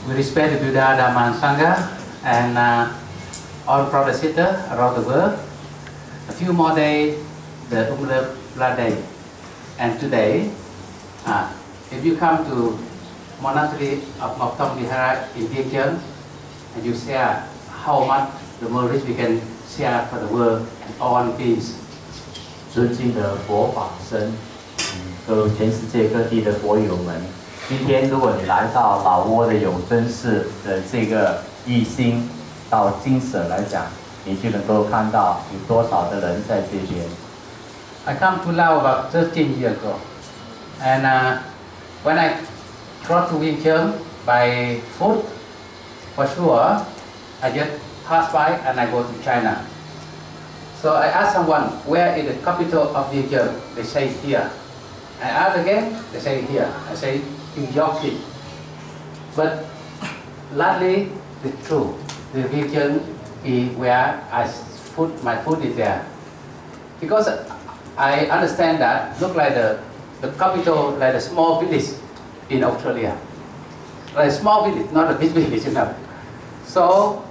We respect the Buddha, Dharma, and Sangha, and all brothers and sisters around the world. A few more days, the Umrah Day. And today, if you come to monastery of Moktom Vihara in Vientiane, and you share how much the more rich we can share for the world and all peace. 尊敬的佛法僧，各位全世界各地的佛友们，今天如果你来到老挝的永贞寺的这个一心到精舍来讲，你就能够看到有多少的人在这边。I come to Laos about 13 years ago, and when I got to Vientiane by foot, for sure, I just pass by and I go to China. So I asked someone, where is the capital of Vientiane? They say here. I asked again, they say here. I say in York. But lately, the truth, the Vientiane is where I put my foot in there. Because I understand that, look like the capital, like a small village in Australia. Like a small village, not a big village, you know. So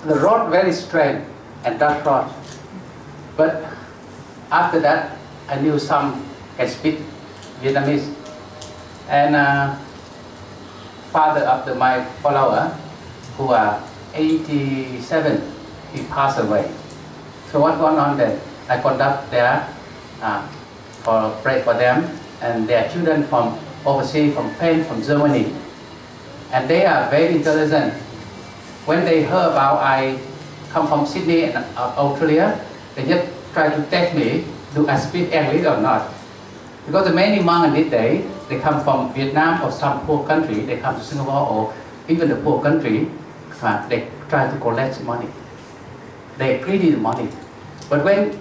the road very straight and dark road. But after that, I knew some can speak Vietnamese. And father of my follower, who are 87, he passed away. So what going on then? I conduct there for pray for them and their children from overseas, from France, from Germany. And they are very intelligent. When they heard about I come from Sydney and Australia, they just try to test me, do I speak English or not? Because many monks in this day, they come from Vietnam or some poor country, they come to Singapore or even the poor country, they try to collect money. They greedy the money. But when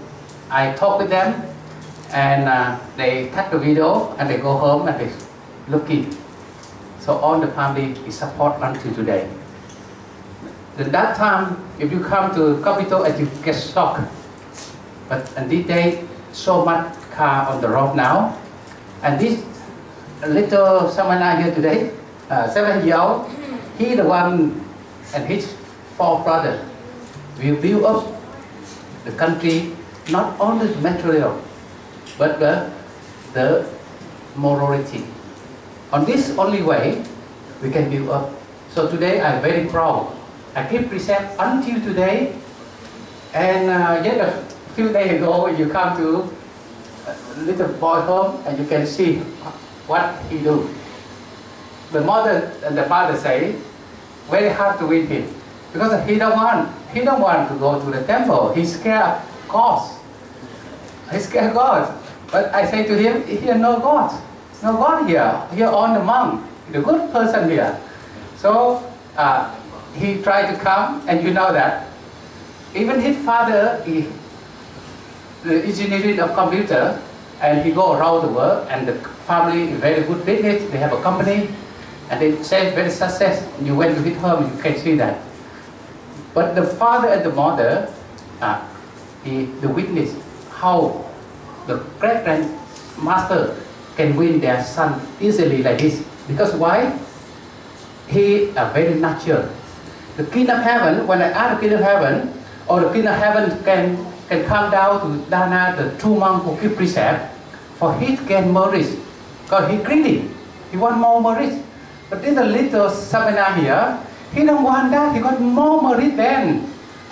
I talk with them and they take the video and they go home and they looking. So all the family is support until today. At that time, if you come to capital and you get shocked. But in this day, so much car on the road now. And this little samana here today, 7-year-old, he the one and his 4 brothers will build up the country, not only the material, but the morality. On this only way, we can build up. So today, I'm very proud. I keep precept until today, and just a few days ago, you come to a little boy home, and you can see what he do. The mother and the father say, very hard to win him, because he don't want to go to the temple. He's scared of gods. He's scared of gods. But I say to him, here no God. No God here. Here on the monk, the good person here. So he tried to come, and you know that. Even his father is the engineering of computer, and he go around the world, and the family is very good business. They have a company, and they say very success. You went to his home, you can see that. But the father and the mother, the witness how the great-grandmaster can win their son easily like this. Because why? He are very natural. The King of Heaven, when I ask the King of Heaven, or the King of Heaven can come down to Dana, the true monk who keep precept, for he can merit. Because he greedy. He want more merit. But this little samana here, he don't want that. He got more merit than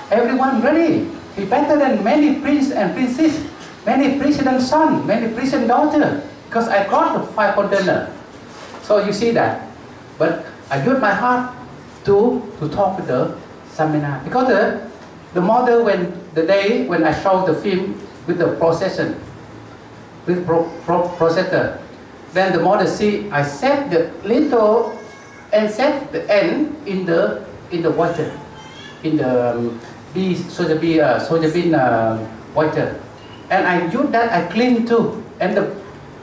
everyone ready. He better than many prince and princess, many president's son, many president's daughter. Because I got the 5 container. So you see that. But I use my heart to talk with the seminar. Because the mother, the day when I show the film with the procession, with processor, then the mother see I set the little and set the end in the water, in the soja bean water, and I use that, I clean too. And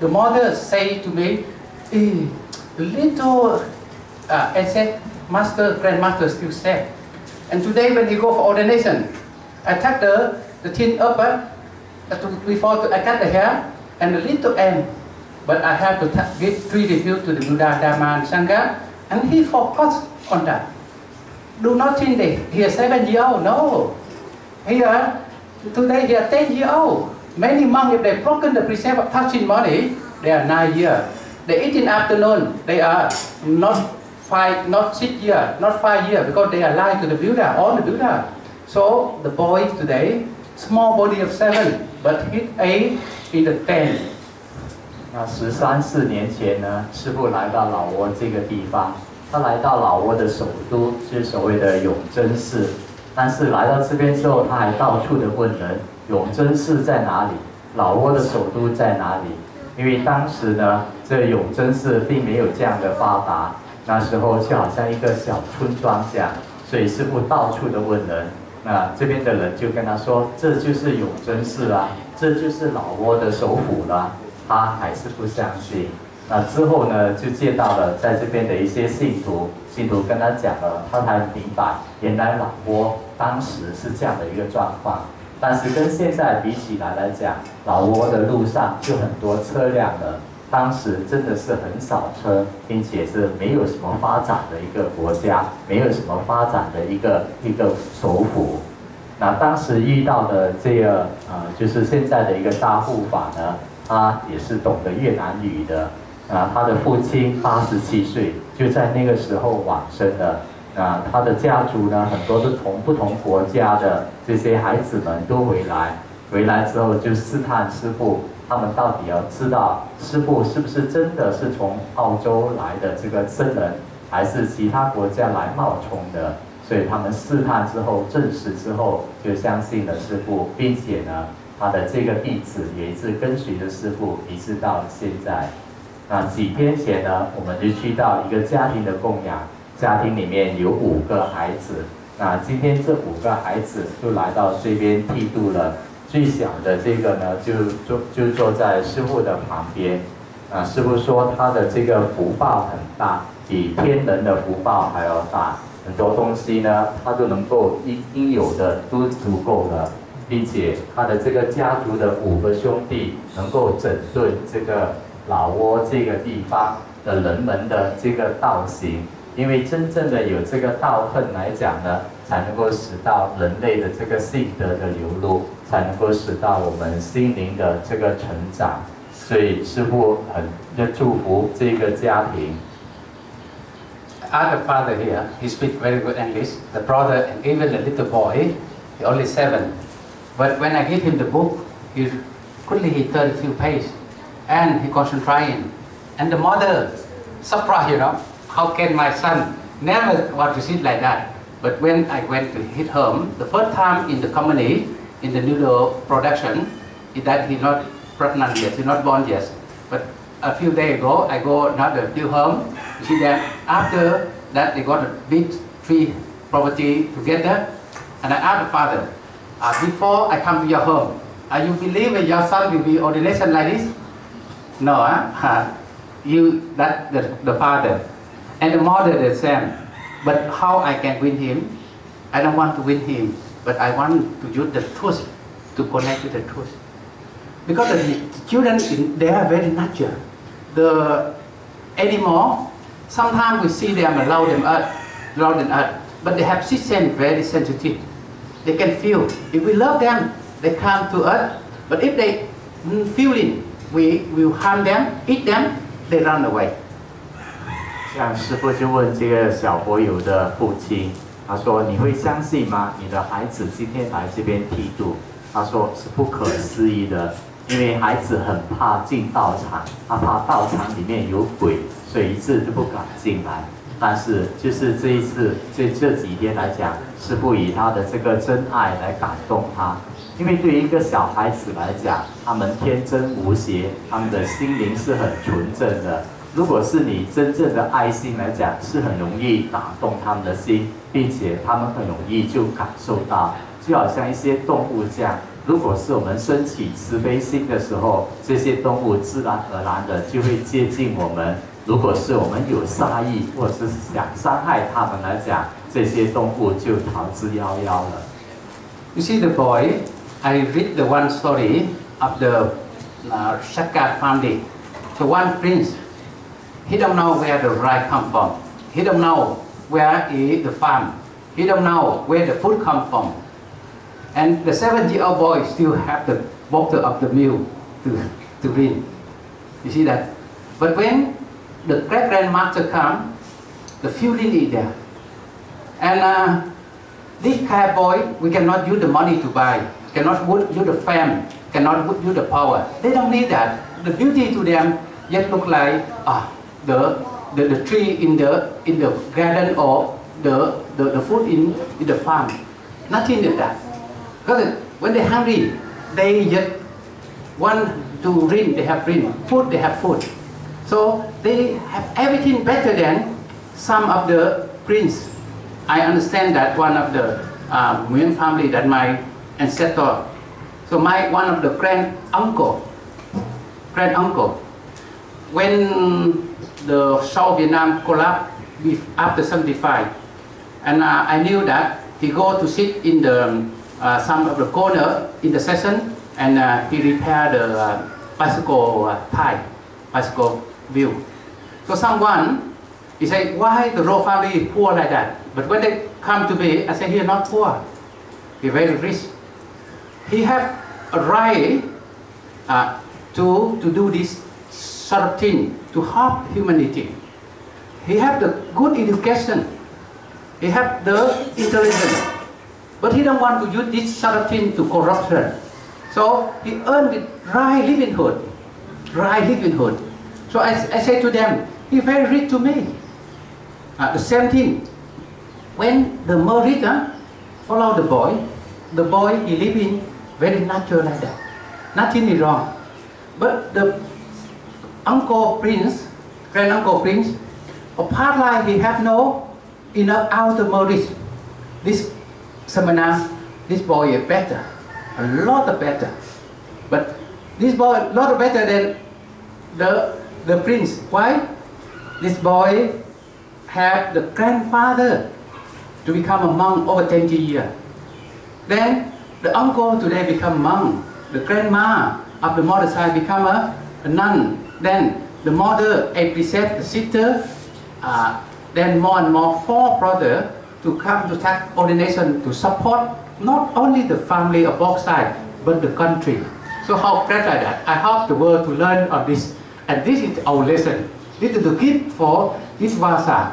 the mother say to me, the little said, grandmaster still said. And today when he go for ordination, I cut the thin up before I cut the hair and the little end. But I have to give 3 reviews to the Buddha, Dharma, and Sangha. and he focused on that. Do not think that he is 7 years old. No, today he is 10 years old. Many monks, if they broken the precept of touching body, they are 9 years. They eat in afternoon. They are not 6 years, not 5 years, because they are lying to the Buddha, all the Buddha. So the boy today, small body of 7, but his age is 10. 那13、14年前呢，师父来到老挝这个地方，他来到老挝的首都，就是所谓的永贞寺。但是来到这边之后，他还到处的问人，永贞寺在哪里？老挝的首都在哪里？因为当时呢，这永贞寺并没有这样的发达，那时候就好像一个小村庄这样，所以师父到处的问人。那这边的人就跟他说，这就是永贞寺啊，这就是老挝的首府啦。他还是不相信。那之后呢，就见到了在这边的一些信徒，信徒跟他讲了，他才明白，原来老挝当时是这样的一个状况。但是跟现在比起来讲，老挝的路上就很多车辆了。当时真的是很少车，并且是没有什么发展的一个国家，没有什么发展的一个首府。那当时遇到的这个就是现在的一个大护法呢，他也是懂得越南语的。他的父亲87岁，就在那个时候往生了。他的家族呢，很多是从不同国家的这些孩子们都回来之后就试探师父，他们到底要知道师父是不是真的是从澳洲来的这个僧人，还是其他国家来冒充的。所以他们试探之后证实之后，就相信了师父，并且呢，他的这个弟子也一直跟随着师父，一直到现在。那几天前呢，我们就去到一个家庭的供养，家庭里面有5个孩子。那今天这5个孩子就来到这边剃度了。最小的这个呢，就坐在师父的旁边。师父说他的这个福报很大，比天人的福报还要大。很多东西呢，他都能够应有的都足够了，并且他的这个家族的5个兄弟能够整顿这个老挝这个地方的人们的这个道行，因为真正的有这个道分来讲呢，才能够使到人类的这个性德的流露，才能够使到我们心灵的这个成长。所以师父很祝福这个家庭。Other father here, he speaks very good English. The brother and even the little boy, he only 7. But when I give him the book, quickly he turned a few pages and he concentrating. And the mother surprised, how can my son never want to sit like that? But when I went to his home, the first time in the company, in the noodle production, that he's not pregnant yet, he's not born yet. But a few days ago, I go another new home. You see that after that they got a big 3 property together, and I asked the father, before I come to your home, you believe that your son will be ordination like this? No, the father, and the mother the same. But how I can win him? I don't want to win him, but I want to use the truth to connect with the truth. Because the children, they are very natural. The animal, sometimes we see them louder than us, but they have system very sensitive. They can feel. If we love them, they come to us. But if they feeling, we will harm them, eat them, they run away. 像师父就问这个小佛友的父亲，他说：“你会相信吗？你的孩子今天来这边剃度？”他说：“是不可思议的。”因为孩子很怕进道场，他怕道场里面有鬼，所以一次都不敢进来。但是就是这一次，这几天来讲，师父以他的这个真爱来感动他。因为对于一个小孩子来讲，他们天真无邪，他们的心灵是很纯正的。如果是你真正的爱心来讲，是很容易打动他们的心，并且他们很容易就感受到，就好像一些动物这样。如果是我们升起慈悲心的时候，这些动物自然而然的就会接近我们。如果是我们有杀意，或者是想伤害他们来讲，这些动物就逃之夭夭了。You see the boy, I read the one story of the Shaka family. The one prince, he don't know where the rice come from. he don't know where is the farm. He don't know where the food come from. And the 7-year-old boy still have the bottle of the milk to drink. You see that? But when the great-grandmaster come, the feeling is there. And this kind of boy, we cannot use the money to buy, cannot use the fame, cannot use the power. They don't need that. The beauty to them just look like the tree in the garden or the food in the farm. Nothing like that. Because when they're hungry, they just want to drink, they have drink. Food, they have food. So they have everything better than some of the prince. I understand that one of the Nguyen family that my ancestor. So one of the grand uncle, when the South Vietnam collapsed after 75, and I knew that he go to sit in the some of the corner in the session, and he repaired the bicycle bicycle wheel. So someone, he said, why the royal family is poor like that? But when they come to me, I say, he is not poor. He is very rich. He have a right to do this sort of thing, to help humanity. He have the good education. He have the intelligence. But he don't want to use this sort of thing to corruption. So he earned the right livelihood. So I say to them, he very rich to me. The same thing. When the Merita follow the boy he living very natural like that. Nothing is wrong. But the uncle prince, grand uncle prince, apart like he have no enough outer merit. This seminar, this boy is better, a lot better. But this boy a lot better than the prince. Why? This boy had the grandfather to become a monk over 20 years. Then the uncle today become monk. The grandma of the mother side become a nun. Then the mother appreciate the sister. Then more and more 4 brothers to come to take ordination to support not only the family of both sides but the country. So how great like that? I hope the world to learn of this. And this is our lesson. This is the gift for this Vasa.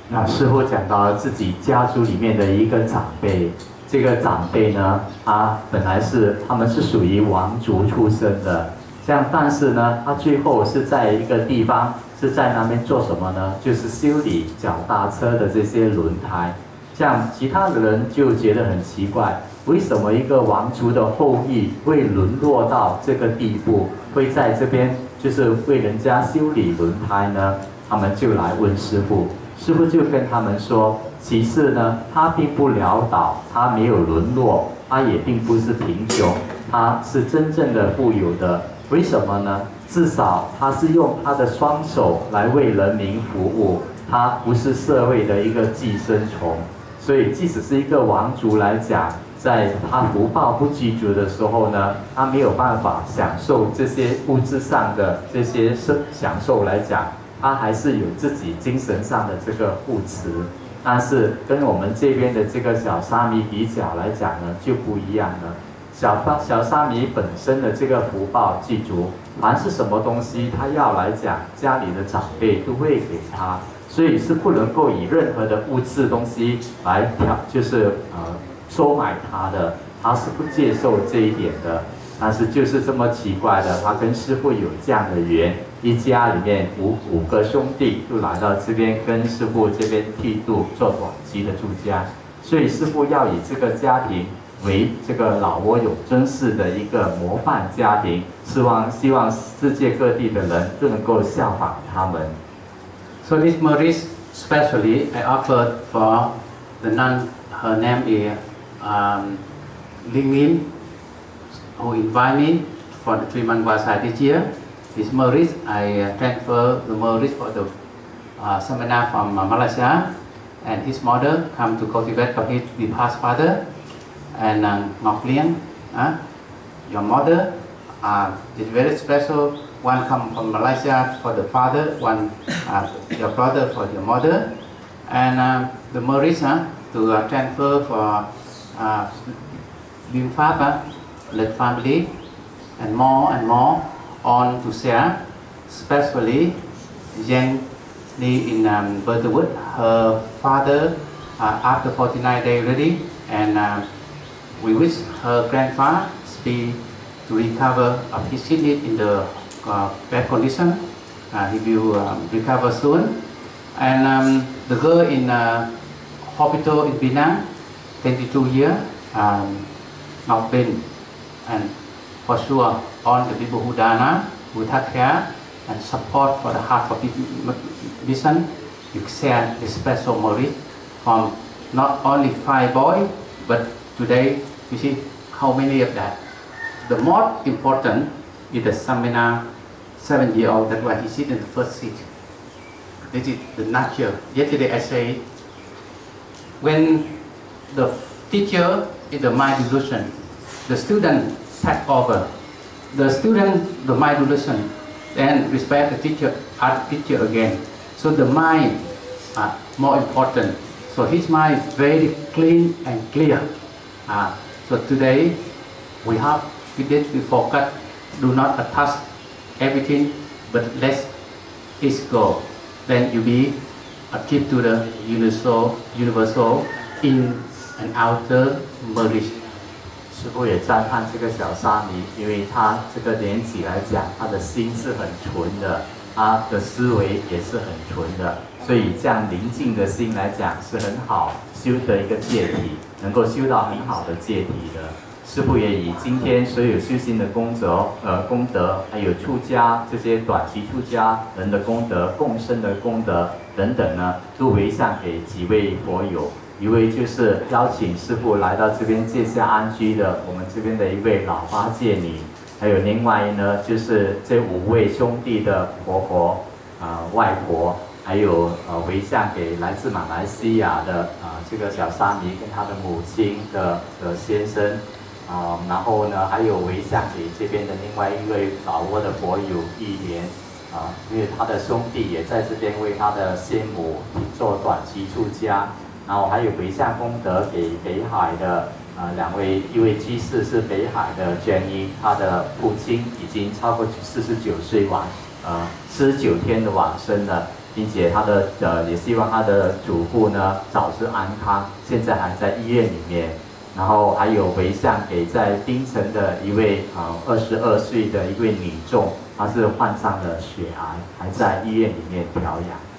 那师父讲到自己家族里面的一个长辈，这个长辈呢，他们是属于王族出身的，但是呢，他最后是在一个地方是在那边做什么呢？就是修理脚踏车的这些轮胎。像其他的人就觉得很奇怪，为什么一个王族的后裔会沦落到这个地步，会在这边就是为人家修理轮胎呢？他们就来问师父。师父就跟他们说，其实呢，他并不潦倒，他没有沦落，他也并不是贫穷，他是真正的富有的。为什么呢？至少他是用他的双手来为人民服务，他不是社会的一个寄生虫。所以，即使是一个王族来讲，在他福报不具足的时候呢，他没有办法享受这些物质上的这些享受来讲。他还是有自己精神上的这个扶持，但是跟我们这边的这个小沙弥比较来讲呢，就不一样了。小沙弥本身的这个福报具足，凡是什么东西他要来讲，家里的长辈都会给他，所以是不能够以任何的物质东西来收买他的，他是不接受这一点的。但是就是这么奇怪的，他跟师父有这样的缘。一家里面五个兄弟都来到这边跟师父这边剃度做短期的住家，所以师父要以这个家庭为这个老挝永尊寺的一个模范家庭，希望世界各地的人都能够效仿他们。So this Maurice especially I offered for the nun. Her name is Ling Min, who invite me for the 3-month Vasa this year. This Maurice, I transfer the Maurice for the seminar from Malaysia, and his mother come to cultivate for his past father. And Ngọc Liên, your mother is very special one come from Malaysia for the father, one your brother for your mother, and the Maurice to transfer for Bill Pháp, the family, and more on to share, especially Jenny in Bertwood. Her father after 49 days ready, and we wish her grandfather speed to recover of his kidney in the bad condition. He will recover soon. And the girl in hospital in Penang, 22 years, not been, and for sure all the people who dana, who take care and support for the heart for mission, you share the special merit from not only 5 boys, but today you see how many of that. The most important is the seminar 7-year-old, that's why he sit in the first seat. This is the nature. Yesterday I said, when the teacher is the mind delusion, the student take over. The student, the mind delusion, then respect the teacher, ask the teacher again. So the mind more important. So his mind is very clean and clear. So today we have, we focus, do not attach everything, but let it go. Then you be keep to the universal in and outer marriage. 师父也赞叹这个小沙弥，因为他这个年纪来讲，他的心是很纯的，他的思维也是很纯的，所以这样宁静的心来讲是很好修的一个戒体，能够修到很好的戒体的。师父也以今天所有修行的功德，还有出家这些短期出家人的功德、共生的功德等等呢，都回向给几位佛友。一位就是邀请师父来到这边戒下安居的我们这边的一位老花戒女，还有另外呢就是这5位兄弟的婆婆、外婆，还有回向给来自马来西亚的这个小沙弥跟他的母亲的先生。然后呢，还有回向给这边的另外一位老挝的佛友一莲，因为他的兄弟也在这边为他的先母做短期出家，然后还有回向功德给北海的2位，一位居士是北海的捐一，他的父亲已经超过49岁49天的往生了，并且他的也希望他的祖父呢早日安康，现在还在医院里面。然后还有回向给在槟城的一位22岁的一位女众，她是患上了血癌，还在医院里面调养。